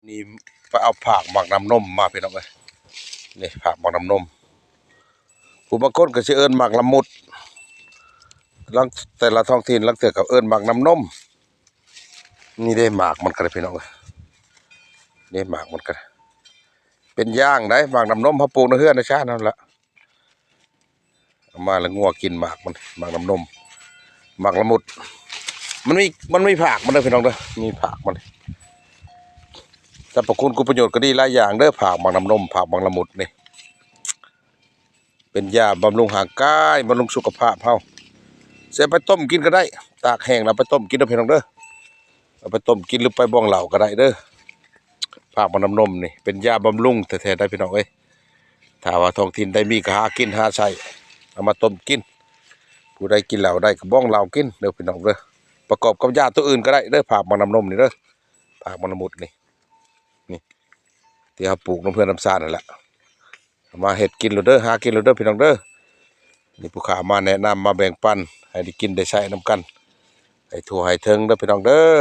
นี่ไปเอาผักหมักน้ำนมมาพี่น้องเอ้ยนี่ผักหมักน้ำนมผู้บางคนก็สิเอิ้นหมักละมุดลังแต่ละท้องถิ่นลังเทื่อก็เอิ้นหมักน้ำนมนี่ได้หมากมันก็ได้พี่น้องเอ้ยนี่หมากมันก็เป็นย่างได้หมากน้ำนมเฮาปลูกในเฮือนในชาตินั่นแหละเอามาแล้วงัวกินหมากมันหมากน้ำนมหมากละมุดมันมีผักมันเด้อพี่น้องเด้อมีผักมันสรรพคุณประโยชน์ก็ดีหลายอย่างเด้อผักหมากน้ำนมผักหมากละมุดนี่เป็นยาบำรุงร่างกายบำรุงสุขภาพเฮาเสียไปต้มกินก็ได้ตากแห้งแล้วไปต้มกินเด้อพี่น้องเด้อเอาไปต้มกินหรือไปบ้องเหล้าก็ได้เด้อผักหมากน้ำนมนี่เป็นยาบำรุงแท้ๆได้พี่น้องเอ้ยถ้าว่าท้องถิ่นได้มีก็หากินหาใช้เอามาต้มกินผู้ใดกินเหล้าได้ก็บ้องเหล้ากินเด้อพี่น้องเด้อประกอบกับยาตัวอื่นก็ได้เด้อผักหมากน้ำนมนี่เด้อผักหมากละมุดนี่ที่เฮาปลูกน้ำเพื่อนน้ำซ่านนั่นแหละมาเฮ็ดกินโลดเด้อหากินโลดเด้อพี่น้องเด้อนี่ผู้ข้ามาแนะนำมาแบ่งปันให้ได้กินได้ใช้นำกันให้ทั่วให้ถึงเด้อพี่น้องเด้อ